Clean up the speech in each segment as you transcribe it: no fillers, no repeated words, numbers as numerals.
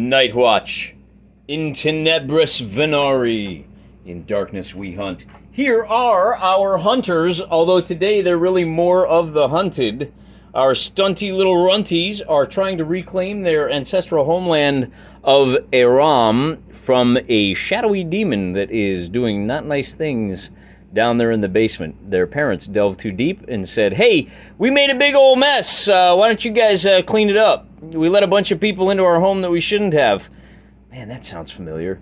Nightwatch. In tenebris venari. In darkness we hunt. Here are our hunters, although today they're really more of the hunted. Our stunty little runties are trying to reclaim their ancestral homeland of Airom from a shadowy demon that is doing not nice things down there in the basement. Their parents delved too deep and said, "Hey, we made a big old mess. Why don't you guys clean it up? We let a bunch of people into our home that we shouldn't have." Man, that sounds familiar.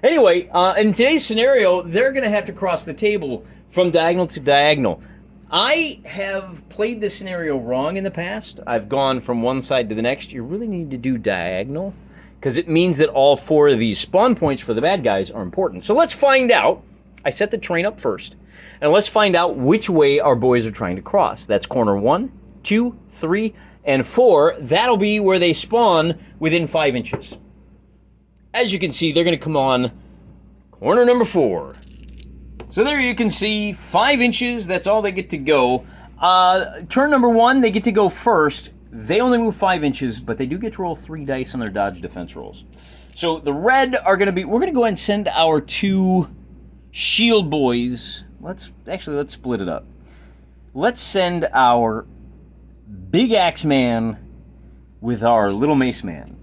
Anyway, in today's scenario, they're going to have to cross the table from diagonal to diagonal. I have played this scenario wrong in the past. I've gone from one side to the next. You really need to do diagonal because it means that all four of these spawn points for the bad guys are important. So let's find out. I set the train up first, and let's find out which way our boys are trying to cross. That's corner 1, 2, 3, and 4. That'll be where they spawn within 5 inches. As you can see, they're going to come on corner number 4. So there you can see 5 inches. That's all they get to go. Turn number 1, they get to go first. They only move 5 inches, but they do get to roll 3 dice on their dodge defense rolls. So the red are going to be, we're going to go ahead and send our 2 shield boys. Let's split it up. Let's send our big axe man with our little mace man.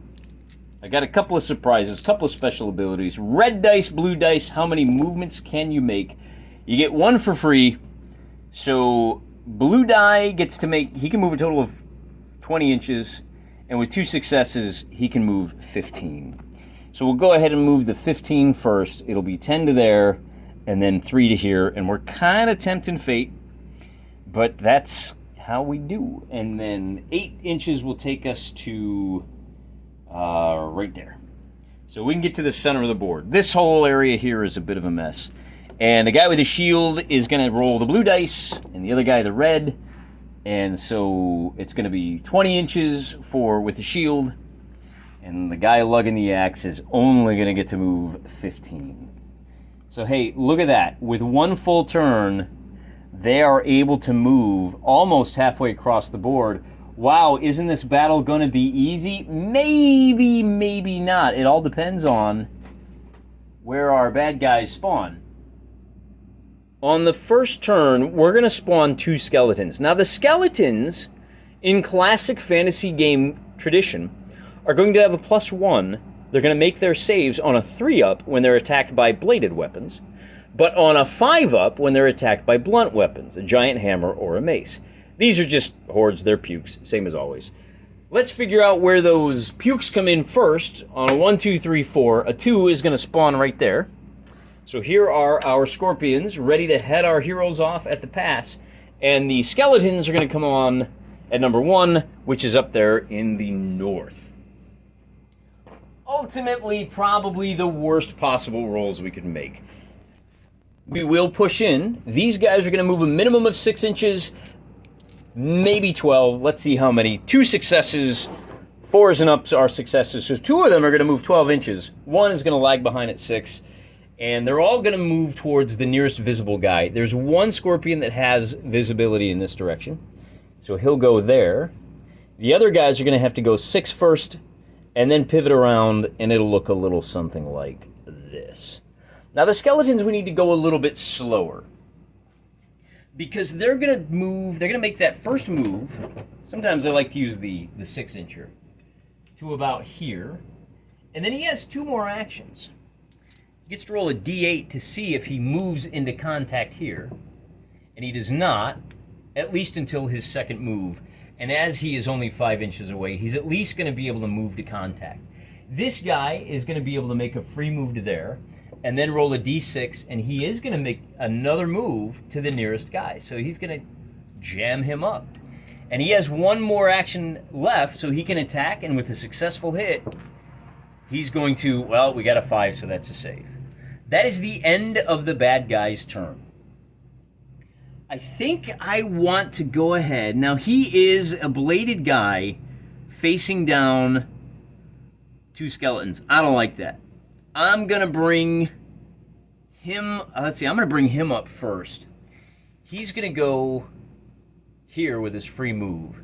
I got a couple of surprises, a couple of special abilities. Red dice, blue dice, how many movements can you make? You get 1 for free. So blue die gets to make, he can move a total of 20 inches, and with 2 successes, he can move 15. So we'll go ahead and move the 15 first. It'll be 10 to there, and then 3 to here, and we're kind of tempting fate, but that's how we do. And then 8 inches will take us to right there. So we can get to the center of the board. This whole area here is a bit of a mess. And the guy with the shield is going to roll the blue dice, and the other guy the red. And so it's going to be 20 inches with the shield, and the guy lugging the axe is only going to get to move 15. So hey, look at that. With 1 full turn, they are able to move almost halfway across the board. Wow, isn't this battle going to be easy? Maybe, maybe not. It all depends on where our bad guys spawn. On the first turn, we're going to spawn 2 skeletons. Now, the skeletons, in classic fantasy game tradition, are going to have a +1. They're going to make their saves on a 3-up when they're attacked by bladed weapons, but on a 5-up when they're attacked by blunt weapons, a giant hammer or a mace. These are just hordes, they're pukes, same as always. Let's figure out where those pukes come in first. On a 1, 2, 3, 4, a 2 is going to spawn right there. So here are our scorpions ready to head our heroes off at the pass, and the skeletons are going to come on at number 1, which is up there in the north. Ultimately, probably the worst possible rolls we could make. We will push in. These guys are going to move a minimum of 6 inches, maybe 12. Let's see how many. 2 successes. 4s and ups are successes. So 2 of them are going to move 12 inches. 1 is going to lag behind at 6. And they're all going to move towards the nearest visible guy. There's 1 scorpion that has visibility in this direction, so he'll go there. The other guys are going to have to go 6 first, and then pivot around, and it'll look a little something like this. Now, the skeletons, we need to go a little bit slower, because they're going to move, they're going to make that first move. Sometimes I like to use the 6-incher to about here, and then he has 2 more actions. He gets to roll a d8 to see if he moves into contact here, and he does not, at least until his second move. And as he is only 5 inches away, he's at least going to be able to move to contact. This guy is going to be able to make a free move to there, and then roll a d6, and he is going to make another move to the nearest guy. So he's going to jam him up. And he has 1 more action left, so he can attack, and with a successful hit, he's going to, well, we got a 5, so that's a save. That is the end of the bad guy's turn. I think I want to go ahead. Now, he is a bladed guy facing down 2 skeletons. I don't like that. I'm going to bring him, I'm going to bring him up first. He's going to go here with his free move.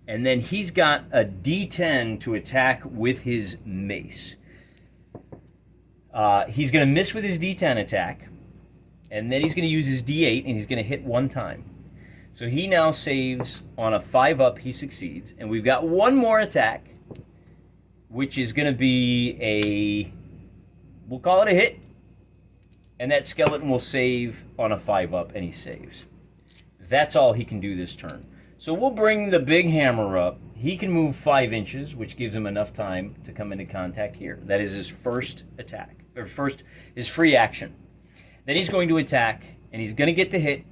And then he's got a D10 to attack with his mace. He's going to miss with his D10 attack. And then he's going to use his D8, and he's going to hit one time. So he now saves on a 5-up. He succeeds. And we've got one more attack, which is going to be a... we'll call it a hit. And that skeleton will save on a 5-up, and he saves. That's all he can do this turn. So we'll bring the big hammer up. He can move 5 inches, which gives him enough time to come into contact here. That is his first attack, or his free action. Then he's going to attack, and he's going to get the hit.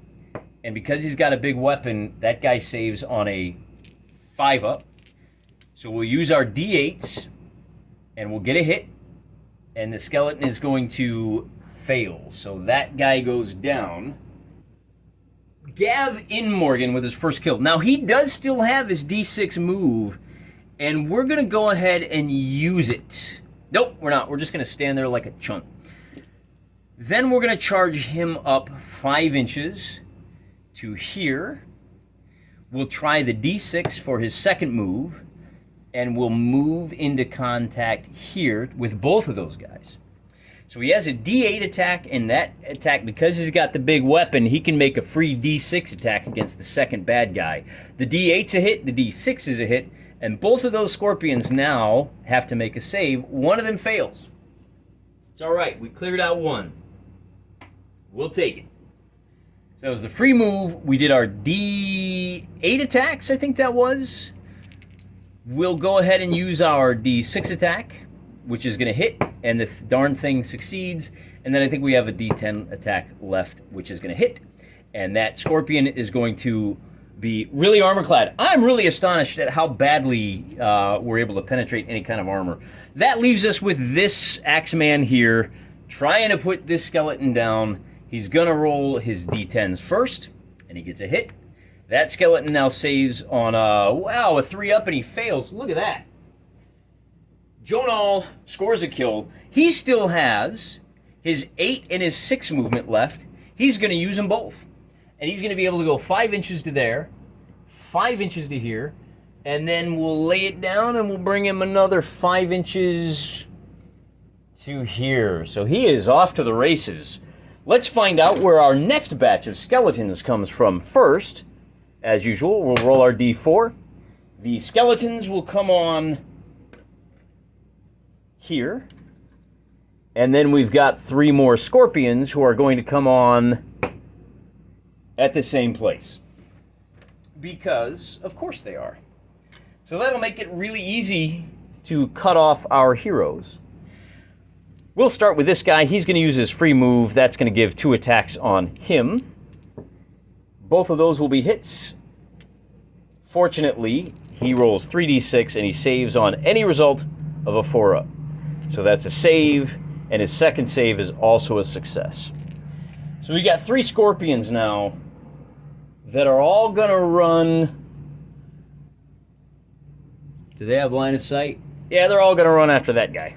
And because he's got a big weapon, that guy saves on a 5-up. So we'll use our D8s, and we'll get a hit. And the skeleton is going to fail. So that guy goes down. Gav Inmorgan with his first kill. Now, he does still have his D6 move, and we're going to go ahead and use it. Nope, we're not. We're just going to stand there like a chump. Then we're going to charge him up 5 inches to here. We'll try the D6 for his second move, and we'll move into contact here with both of those guys. So he has a D8 attack, and that attack, because he's got the big weapon, he can make a free D6 attack against the second bad guy. The D8's a hit, the D6 is a hit, and both of those scorpions now have to make a save. One of them fails. It's all right. We cleared out one. We'll take it. So that was the free move. We did our D8 attacks, I think that was. We'll go ahead and use our D6 attack, which is going to hit, and the darn thing succeeds. And then I think we have a D10 attack left, which is going to hit. And that scorpion is going to be really armor-clad. I'm really astonished at how badly we're able to penetrate any kind of armor. That leaves us with this Axeman here, trying to put this skeleton down. He's going to roll his D10s first, and he gets a hit. That skeleton now saves on a 3-up, and he fails. Look at that. Jonal scores a kill. He still has his 8 and his 6 movement left. He's going to use them both. And he's going to be able to go 5 inches to there, 5 inches to here, and then we'll lay it down and we'll bring him another 5 inches to here. So he is off to the races. Let's find out where our next batch of skeletons comes from first. As usual, we'll roll our D4. The skeletons will come on here. And then we've got 3 more scorpions who are going to come on at the same place. Because, of course they are. So that'll make it really easy to cut off our heroes. We'll start with this guy. He's going to use his free move. That's going to give 2 attacks on him. Both of those will be hits. Fortunately, he rolls 3d6 and he saves on any result of a 4-up. So that's a save, and his second save is also a success. So we got 3 scorpions now that are all going to run. Do they have line of sight? Yeah, they're all going to run after that guy.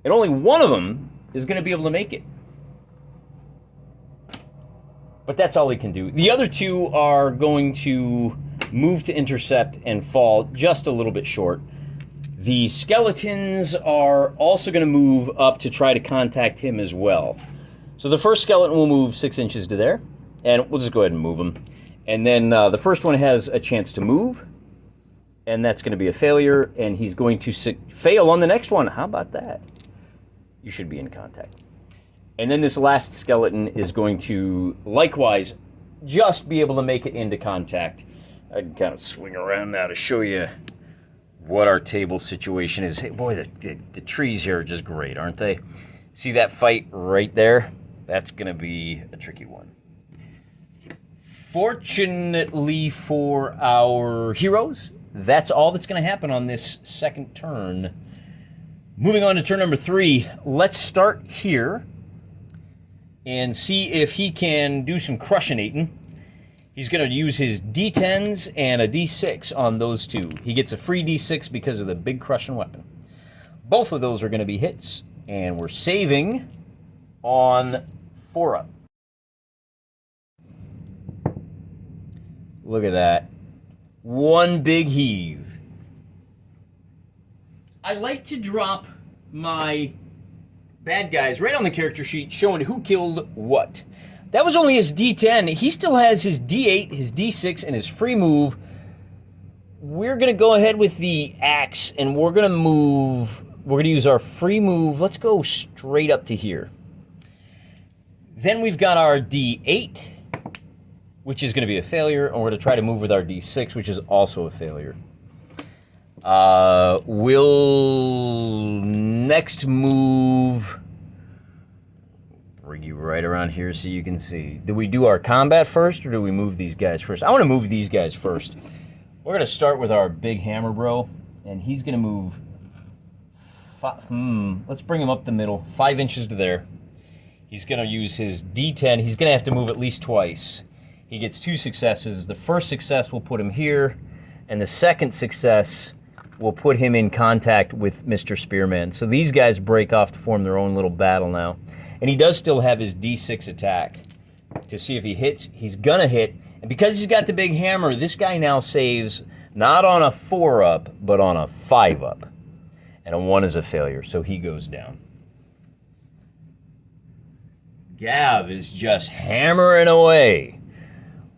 And only one of them is going to be able to make it. But that's all he can do. The other 2 are going to move to intercept and fall just a little bit short. The skeletons are also going to move up to try to contact him as well. So the first skeleton will move 6 inches to there. And we'll just go ahead and move him. And then the first one has a chance to move. And that's going to be a failure. And he's going to fail on the next one. How about that? You should be in contact. And then this last skeleton is going to, likewise, just be able to make it into contact. I can kind of swing around now to show you what our table situation is. Hey, boy, the trees here are just great, aren't they? See that fight right there? That's going to be a tricky one. Fortunately for our heroes, that's all that's going to happen on this second turn. Moving on to turn number 3, let's start here and see if he can do some crushinating. He's going to use his D10s and a D6 on those 2. He gets a free D6 because of the big crushing weapon. Both of those are going to be hits, and we're saving on 4-up. Look at that. one big heave. I like to drop my bad guys right on the character sheet showing who killed what. That was only his D10. He still has his D8, his D6, and his free move. We're going to go ahead with the axe, and we're going to move. We're going to use our free move. Let's go straight up to here. Then we've got our D8, which is going to be a failure, and we're going to try to move with our D6, which is also a failure. We'll next move. Bring you right around here so you can see. Do we do our combat first, or do we move these guys first? I want to move these guys first. We're going to start with our big hammer bro, and he's going to move. Let's bring him up the middle, 5 inches to there. He's going to use his D10. He's going to have to move at least twice. He gets 2 successes. The first success will put him here, and the second success will put him in contact with Mr. Spearman. So these guys break off to form their own little battle now. And he does still have his D6 attack to see if he hits. He's going to hit. And because he's got the big hammer, this guy now saves not on a 4-up, but on a 5-up. And a 1 is a failure, so he goes down. Gav is just hammering away,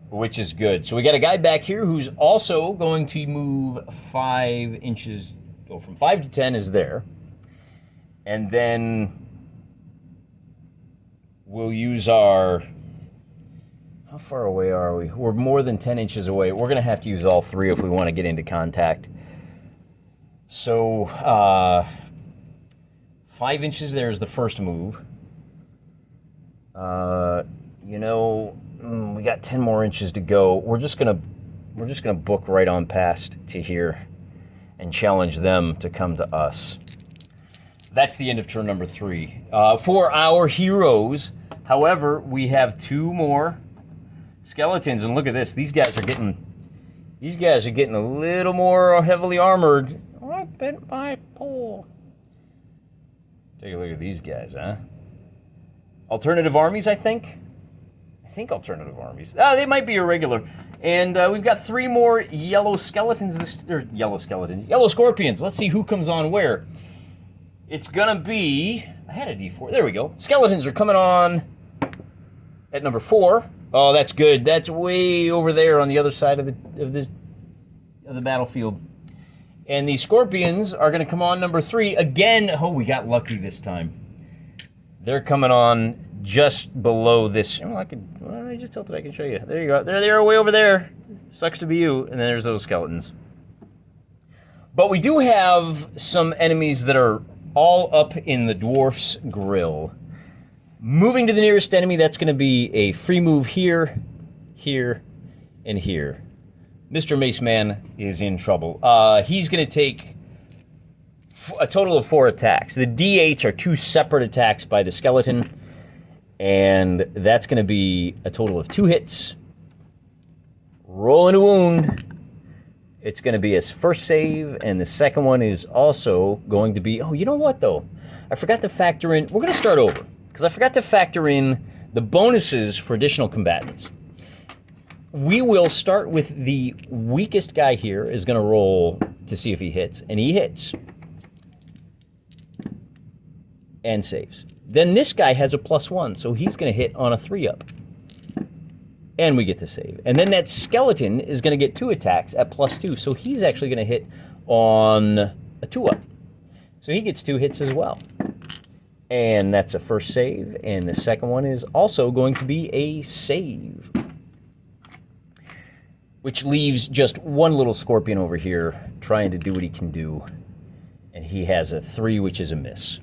which is good. So we got a guy back here who's also going to move 5 inches. Go from 5 to 10 is there. And then we'll use our... How far away are we? We're more than 10 inches away. We're going to have to use all 3 if we want to get into contact. So, 5 inches there is the first move. You know, we got 10 more inches to go. We're just gonna book right on past to here and challenge them to come to us. That's the end of turn number 3. For our heroes, however, we have 2 more skeletons, and look at this. These guys are getting a little more heavily armored. Oh, I bent my pole. Take a look at these guys, huh? Alternative armies, I think alternative armies. They might be irregular. And we've got 3 more yellow skeletons. Yellow scorpions. Let's see who comes on where. It's gonna be... I had a D4. There we go. Skeletons are coming on at number 4. Oh, that's good. That's way over there on the other side of the battlefield. And the scorpions are going to come on number 3 again. Oh, we got lucky this time. They're coming on just below this. Oh, I just tilted. I can show you. There you go. There they are, way over there. Sucks to be you. And then there's those skeletons. But we do have some enemies that are all up in the dwarf's grill. Moving to the nearest enemy, that's going to be a free move here, here, and here. Mr. Maceman is in trouble. He's going to take a total of 4 attacks. The D8s are 2 separate attacks by the skeleton, and that's going to be a total of 2 hits. Rolling a wound. It's going to be his first save, and the second one is also going to be... Oh, you know what, though? I forgot to factor in... We're going to start over, because I forgot to factor in the bonuses for additional combatants. We will start with the weakest guy here is going to roll to see if he hits, and he hits. And saves. Then this guy has a +1, so he's going to hit on a 3-up. And we get to save. And then that skeleton is going to get 2 attacks at +2, so he's actually going to hit on a 2-up. So he gets 2 hits as well. And that's a first save, and the second one is also going to be a save. Which leaves just one little scorpion over here trying to do what he can do. And he has a 3, which is a miss.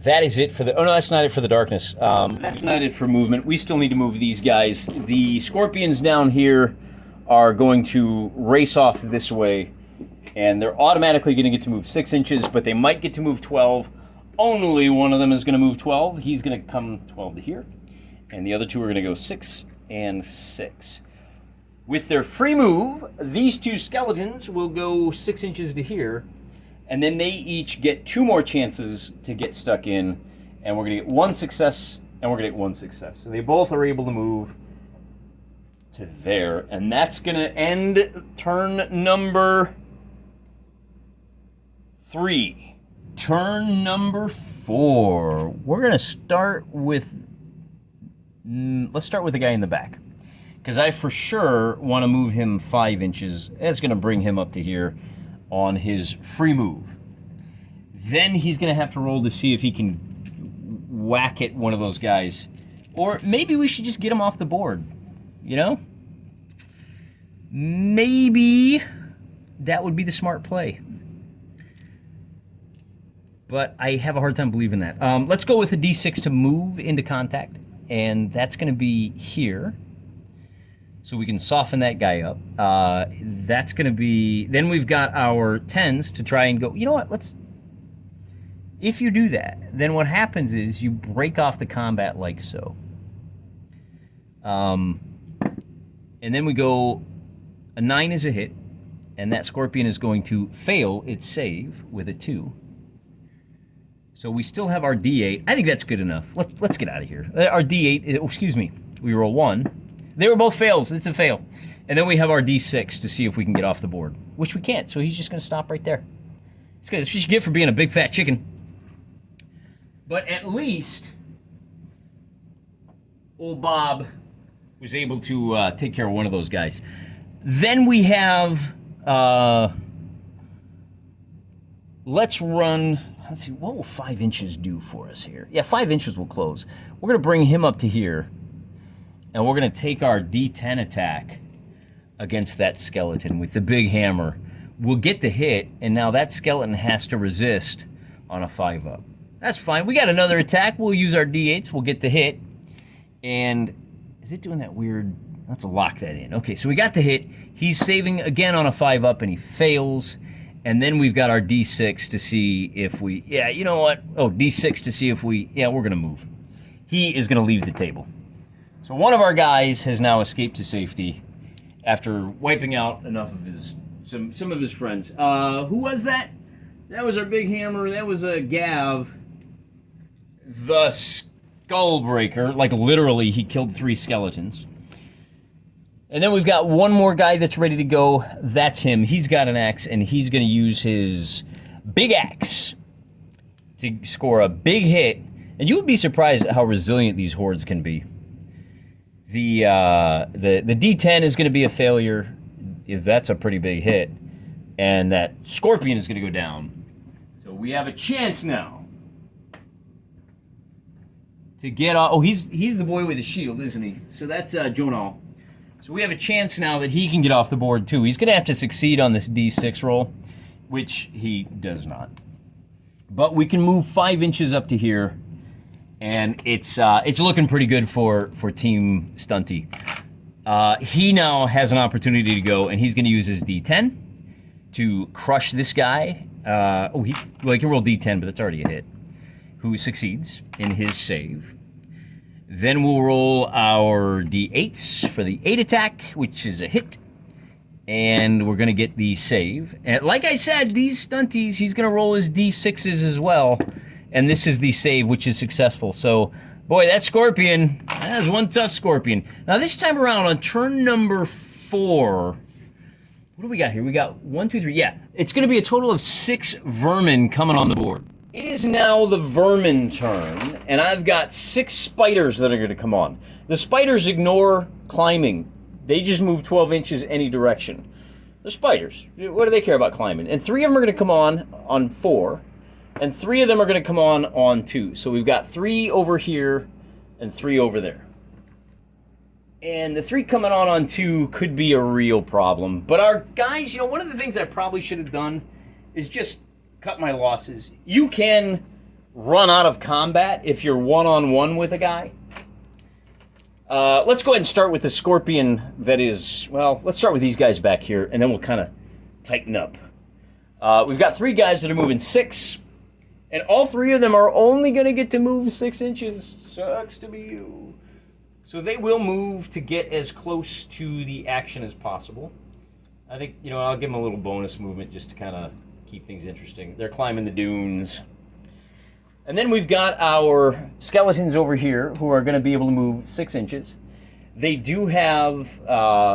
That is it for the... Oh, no, that's not it for the darkness. That's not it for movement. We still need to move these guys. The scorpions down here are going to race off this way. And they're automatically going to get to move 6 inches, but they might get to move 12. Only one of them is going to move 12. He's going to come 12 to here. And the other 2 are going to go 6 and 6. With their free move, these 2 skeletons will go 6 inches to here. And then they each get 2 more chances to get stuck in, and we're going to get 1 success, and we're going to get 1 success. So they both are able to move to there. And that's going to end turn number 3. Turn number 4. We're going to start with... let's start with the guy in the back. Because I for sure want to move him 5 inches. That's going to bring him up to here on his free move. Then he's going to have to roll to see if he can whack at one of those guys. Or maybe we should just get him off the board. You know? Maybe that would be the smart play. But I have a hard time believing that. Let's go with a D6 to move into contact. And that's going to be here. So we can soften that guy up. That's going to be... Then we've got our 10s to try and go... You know what? Let's... If you do that, then what happens is you break off the combat like so. And then we go... A 9 is a hit. And that scorpion is going to fail its save with a 2. So we still have our D8. I think that's good enough. Let's get out of here. Our D8... excuse me. We roll 1. They were both fails. It's a fail. And then we have our D6 to see if we can get off the board, which we can't, so he's just going to stop right there. It's good. That's what you get for being a big fat chicken. But at least old Bob was able to take care of one of those guys. Then we have... let's run... Let's see, what will 5 inches do for us here? Yeah, 5 inches will close. We're going to bring him up to here. And we're going to take our D10 attack against that skeleton with the big hammer. We'll get the hit, and now that skeleton has to resist on a 5-up. That's fine. We got another attack. We'll use our D8s. We'll get the hit. And is it doing that weird... Let's lock that in. Okay, so we got the hit. He's saving again on a 5-up, and he fails. And then we've got our D6 to see if we... Yeah, you know what? Oh, D6 to see if we... Yeah, we're going to move. He is going to leave the table. So one of our guys has now escaped to safety after wiping out enough of his some of his friends. Who was that? That was our big hammer. That was a Gav, the Skullbreaker. Like literally, he killed 3 skeletons. And then we've got one more guy that's ready to go. That's him. He's got an axe, and he's going to use his big axe to score a big hit. And you would be surprised at how resilient these hordes can be. The D10 is going to be a failure if that's a pretty big hit, and that scorpion is going to go down. So we have a chance now to get off. Oh, he's the boy with the shield, isn't he? So that's Jonal. So we have a chance now that he can get off the board too. He's going to have to succeed on this D6 roll, which he does not. But we can move 5 inches up to here. And it's looking pretty good for Team Stunty. He now has an opportunity to go, and he's going to use his D10 to crush this guy. He can roll D10, but that's already a hit. Who succeeds in his save. Then we'll roll our D8s for the 8 attack, which is a hit. And we're going to get the save. And like I said, these Stunties, he's going to roll his D6s as well. And this is the save, which is successful. So, boy, that scorpion, that is one tough scorpion. Now, this time around, on turn number 4, what do we got here? We got 1, 2, 3. Yeah, it's going to be a total of 6 vermin coming on the board. It is now the vermin turn, and I've got 6 spiders that are going to come on. The spiders ignore climbing. They just move 12 inches any direction. They're spiders. What do they care about climbing? And 3 of them are going to come on 4. And 3 of them are going to come on 2. So we've got 3 over here and 3 over there. And the 3 coming on 2 could be a real problem. But our guys, you know, one of the things I probably should have done is just cut my losses. You can run out of combat if you're one-on-one with a guy. Let's go ahead and start with the scorpion that is, well, let's start with these guys back here, and then we'll kind of tighten up. We've got 3 guys that are moving 6. And all 3 of them are only going to get to move 6 inches. Sucks to be you. So they will move to get as close to the action as possible. I think, you know, I'll give them a little bonus movement just to kind of keep things interesting. They're climbing the dunes. And then we've got our skeletons over here who are going to be able to move 6 inches. they do have,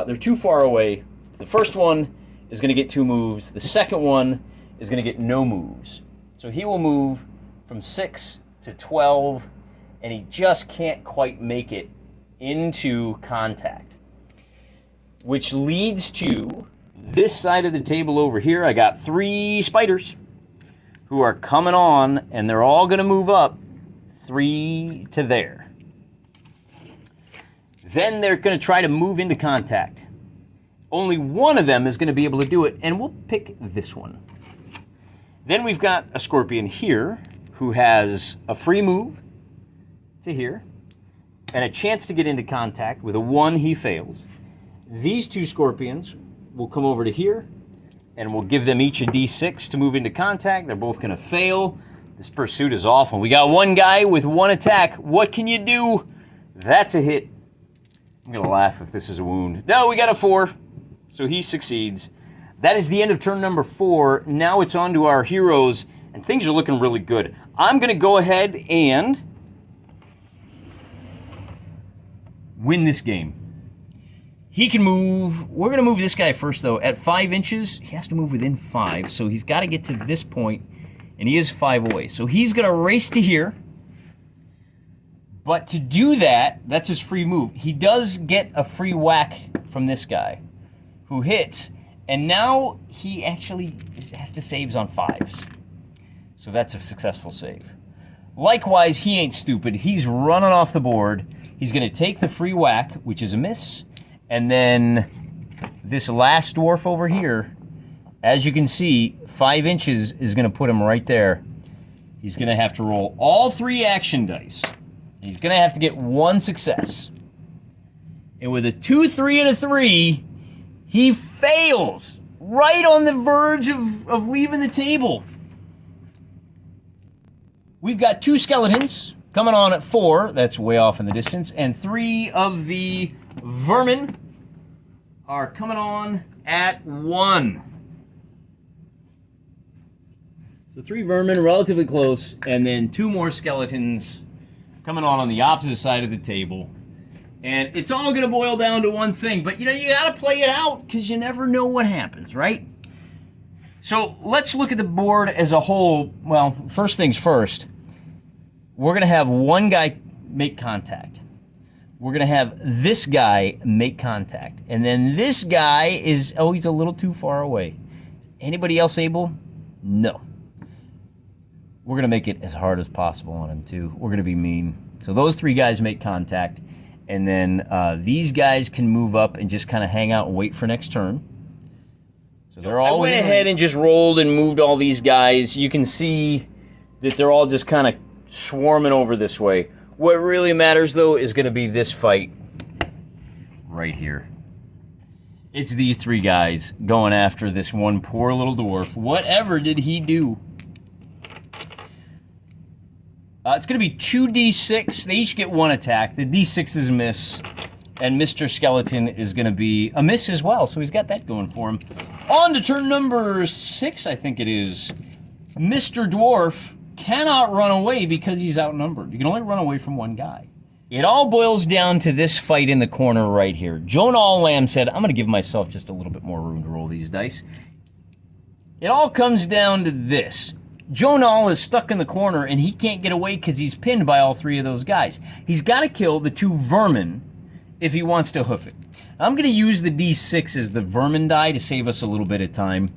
they're too far away. The first one is going to get 2 moves. The second one is going to get no moves. So he will move from 6 to 12, and he just can't quite make it into contact. Which leads to this side of the table over here. I got 3 spiders who are coming on, and they're all going to move up 3 to there. Then they're going to try to move into contact. Only one of them is going to be able to do it, and we'll pick this one. Then we've got a scorpion here who has a free move to here and a chance to get into contact. With a 1, he fails. These 2 scorpions will come over to here, and we'll give them each a d6 to move into contact. They're both going to fail. This pursuit is awful. We got one guy with 1 attack. What can you do? That's a hit. I'm going to laugh if this is a wound. No, we got a 4, so he succeeds. That is the end of turn number 4. Now it's on to our heroes, and things are looking really good. I'm going to go ahead and win this game. He can move. We're going to move this guy first, though. At 5 inches, he has to move within 5, so he's got to get to this point, and he is 5 away. So he's going to race to here. But to do that, that's his free move. He does get a free whack from this guy, who hits, and now he actually has to save on 5s. So that's a successful save. Likewise, he ain't stupid. He's running off the board. He's going to take the free whack, which is a miss, and then this last dwarf over here, as you can see, 5 inches is going to put him right there. He's going to have to roll all 3 action dice. He's going to have to get 1 success. And with a 2, 3, and a 3, he fails right on the verge of leaving the table. We've got 2 skeletons coming on at 4. That's way off in the distance. And 3 of the vermin are coming on at 1. So 3 vermin, relatively close, and then 2 more skeletons coming on the opposite side of the table. And it's all going to boil down to one thing. But, you know, you got to play it out because you never know what happens, right? So let's look at the board as a whole. Well, first things first. We're going to have one guy make contact. We're going to have this guy make contact. And then this guy is, oh, he's a little too far away. Anybody else able? No. We're going to make it as hard as possible on him, too. We're going to be mean. So those 3 guys make contact. And then these guys can move up and just kind of hang out and wait for next turn. So they're all. I went ahead and just rolled and moved all these guys. You can see that they're all just kind of swarming over this way. What really matters, though, is going to be this fight right here. It's these 3 guys going after this one poor little dwarf. Whatever did he do? It's going to be 2d6. They each get 1 attack. The d6 is a miss. And Mr. Skeleton is going to be a miss as well. So he's got that going for him. On to turn number 6, I think it is. Mr. Dwarf cannot run away because he's outnumbered. You can only run away from 1 guy. It all boils down to this fight in the corner right here. Joan Alllam said, I'm going to give myself just a little bit more room to roll these dice. It all comes down to this. Joan All is stuck in the corner, and he can't get away because he's pinned by all 3 of those guys. He's got to kill the 2 vermin if he wants to hoof it. I'm going to use the d6 as the vermin die to save us a little bit of time.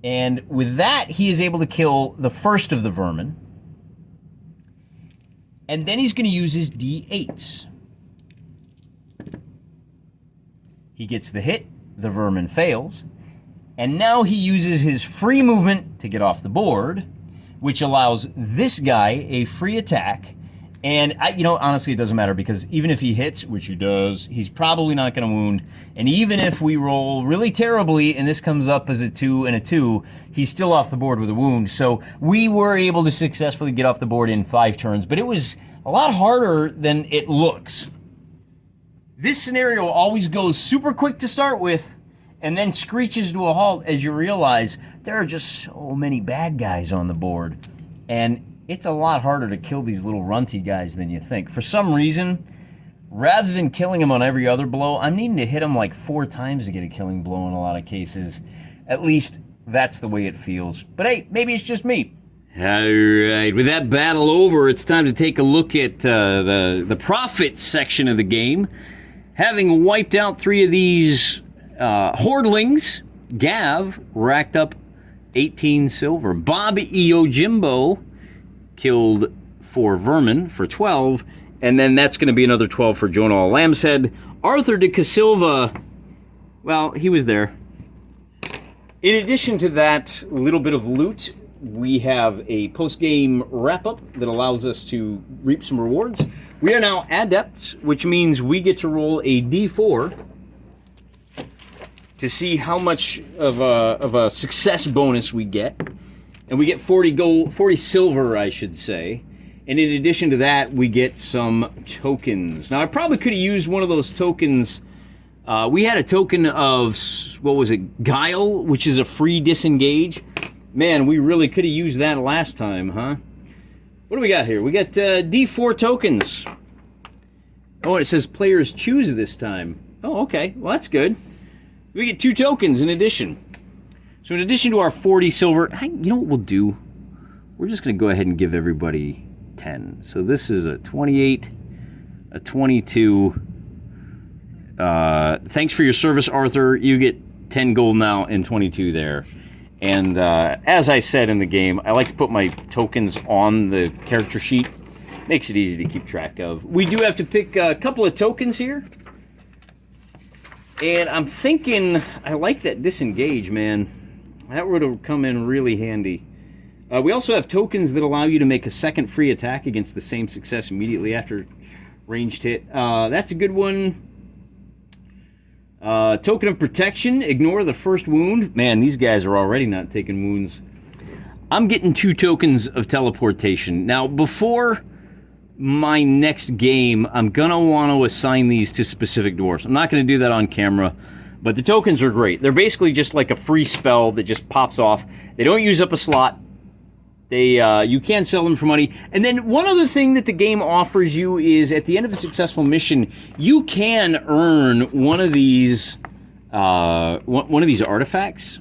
And with that, he is able to kill the first of the vermin. And then he's going to use his d8s. He gets the hit, the vermin fails. And now he uses his free movement to get off the board, which allows this guy a free attack. And, honestly, it doesn't matter because even if he hits, which he does, he's probably not going to wound. And even if we roll really terribly and this comes up as a 2 and a 2, he's still off the board with a wound. So we were able to successfully get off the board in 5 turns, but it was a lot harder than it looks. This scenario always goes super quick to start with, and then screeches to a halt as you realize there are just so many bad guys on the board. And it's a lot harder to kill these little runty guys than you think. For some reason, Rather than killing him on every other blow, I'm needing to hit him like 4 times to get a killing blow in a lot of cases. At least that's the way it feels. But hey, maybe it's just me. All right, with that battle over, it's time to take a look at the profit section of the game. Having wiped out 3 of these hordlings, Gav racked up 18 silver. Bob Yojimbo killed 4 vermin for 12, and then that's going to be another 12 for Jonah Lambshead. Arthur de Casilva, well, he was there. In addition to that little bit of loot, we have a post-game wrap-up that allows us to reap some rewards. We are now adepts, which means we get to roll a d4 to see how much of a success bonus we get. And we get 40 silver, I should say. And in addition to that, we get some tokens. Now, I probably could have used one of those tokens. We had a token of, what was it, Guile, which is a free disengage. Man, we really could have used that last time, huh? What do we got here? We got D4 tokens. Oh, and it says players choose this time. Oh, okay. Well, that's good. We get 2 tokens in addition. So in addition to our 40 silver, you know what we'll do? We're just going to go ahead and give everybody 10. So this is a 28, a 22. Thanks for your service, Arthur. You get 10 gold now and 22 there. And as I said in the game, I like to put my tokens on the character sheet. Makes it easy to keep track of. We do have to pick a couple of tokens here. And I'm thinking, I like that disengage, man. That would have come in really handy. We also have tokens that allow you to make a second free attack against the same success immediately after ranged hit. That's a good one. Token of protection, ignore the first wound. Man, these guys are already not taking wounds. I'm getting 2 tokens of teleportation. Now, before my next game, I'm gonna want to assign these to specific dwarves. I'm not gonna do that on camera, but the tokens are great. They're basically just like a free spell that just pops off. They don't use up a slot. You can sell them for money. And then one other thing that the game offers you is at the end of a successful mission, you can earn one of these artifacts.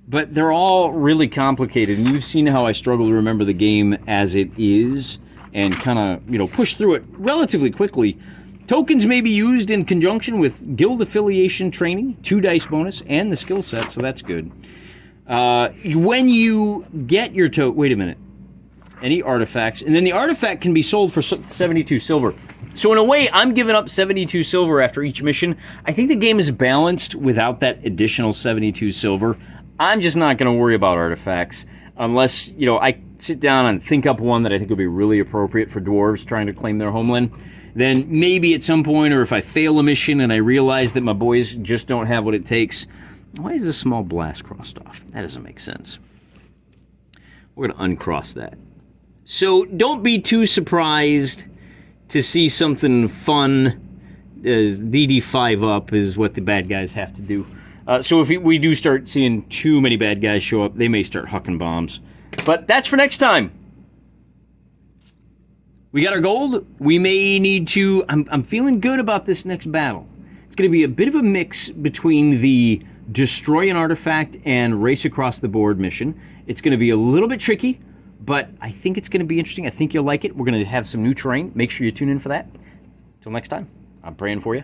But they're all really complicated, and you've seen how I struggle to remember the game as it is and kind of, push through it relatively quickly. Tokens may be used in conjunction with guild affiliation training, 2 dice bonus, and the skill set, so that's good. When you get your wait a minute. Any artifacts, and then the artifact can be sold for 72 silver. So in a way, I'm giving up 72 silver after each mission. I think the game is balanced without that additional 72 silver. I'm just not going to worry about artifacts unless, I sit down and think up one that I think would be really appropriate for dwarves trying to claim their homeland. Then maybe at some point, or if I fail a mission and I realize that my boys just don't have what it takes. Why is this small blast crossed off? That doesn't make sense. We're going to uncross that. So don't be too surprised to see something fun. As DD5 up is what the bad guys have to do. So if we do start seeing too many bad guys show up, they may start hucking bombs. But that's for next time. We got our gold. We may need to... I'm feeling good about this next battle. It's going to be a bit of a mix between the destroy an artifact and race across the board mission. It's going to be a little bit tricky, but I think it's going to be interesting. I think you'll like it. We're going to have some new terrain. Make sure you tune in for that. Until next time, I'm praying for you.